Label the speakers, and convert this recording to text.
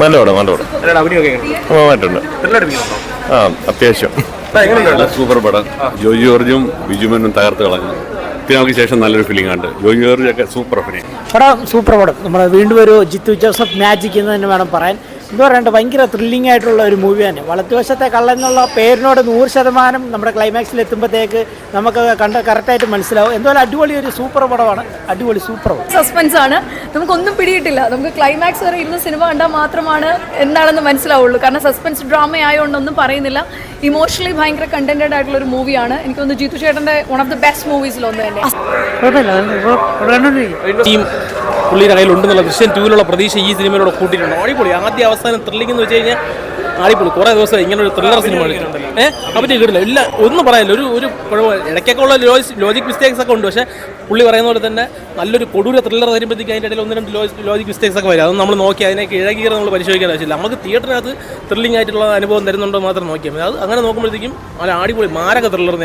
Speaker 1: നല്ല പടം നന്നായിട്ടുണ്ട്. അത്യാവശ്യം
Speaker 2: സൂപ്പർ പടം. ജോജി ജോർജും ബിജുമനും തകർത്ത് കളഞ്ഞു. നമുക്ക് ശേഷം നല്ലൊരു ഫീലിംഗ് ഉണ്ട്. ജോജി ജോർജ് ഒക്കെ സൂപ്പർ അഭിനയം.
Speaker 3: പടം സൂപ്പർ പടം. നമ്മുടെ വീണ്ടും ഒരു ജിത്തു ജോസഫ് മാജിക് എന്ന് തന്നെ വേണം പറയാൻ. എന്താ പറയണ്ട, ഭയങ്കര ത്രില്ലിംഗ് ആയിട്ടുള്ള ഒരു മൂവി തന്നെ. വലത്തുവശത്തെ കള്ളൻ എന്നുള്ള പേരിനോട് 100% നമ്മുടെ ക്ലൈമാക്സിൽ എത്തുമ്പോഴത്തേക്ക് നമുക്ക് കറക്റ്റായിട്ട് മനസ്സിലാവും. എന്തായാലും അടിപൊളി ഒരു സൂപ്പർ പടമാണ്. അടിപൊളി സൂപ്പർ പടം.
Speaker 4: സസ്പെൻസ് ആണ്, നമുക്കൊന്നും പിടിയിട്ടില്ല. നമുക്ക് ക്ലൈമാക്സ് വരെ ഇരുന്ന് സിനിമ കണ്ടാൽ മാത്രമാണ് എന്താണെന്ന് മനസ്സിലാവുള്ളൂ. കാരണം സസ്പെൻസ് ഡ്രാമ ആയതുകൊണ്ടൊന്നും പറയുന്നില്ല. ഇമോഷണലി ഭയങ്കര കണ്ടന്റഡ് ആയിട്ടുള്ള ഒരു മൂവിയാണ്. എനിക്ക് തോന്നുന്നു ജിത്തു ചേട്ടൻ്റെ വൺ ഓഫ് ദി ബെസ്റ്റ് മൂവീസിൽ ഒന്ന് തന്നെ.
Speaker 5: പുള്ളിയുടെ കയ്യിലുണ്ടെന്നുള്ള ദൃശ്യം 2 പ്രതീക്ഷ ഈ സിനിമയിലൂടെ കൂട്ടിയിട്ടുണ്ട്. അടിപൊളി. ആദ്യ അവസാനം ത്രില്ലിംഗ് എന്ന് വെച്ച് കഴിഞ്ഞാൽ അടിപൊളി. കുറേ ദിവസം ഇങ്ങനെ ഒരു ത്രില്ലർ സിനിമ അവർക്ക് കിട്ടില്ല. ഇല്ല, ഒന്നും പറയാനില്ല. ഒരു ഇടയ്ക്കൊക്കെ ഉള്ള ലോജിക് മിസ്റ്റേക്സ് ഒക്കെ ഉണ്ട്. പക്ഷേ പുള്ളി പറയുന്ന പോലെ തന്നെ നല്ലൊരു കൊടൂര ത്രില്ലർ വരുമ്പോഴത്തേക്ക് അതിൻ്റെ ഇടയിൽ 1-2 ലോജിക് മിസ്റ്റേക്സ് ഒക്കെ വരും. അത് നമ്മൾ നോക്കി അതിനൊക്കെ ഇഴകീറെ നമ്മൾ പരിശോധിക്കേണ്ട ആവശ്യമില്ല. നമുക്ക് തിയേറ്ററിനകത്ത് ത്രില്ലിംഗ് ആയിട്ടുള്ള അനുഭവം തരുന്നുണ്ടോ മാത്രം നോക്കിയാൽ മതി. അത് അങ്ങനെ നോക്കുമ്പോഴത്തേക്കും നല്ല അടിപൊളി മാരക ത്രില്ലർ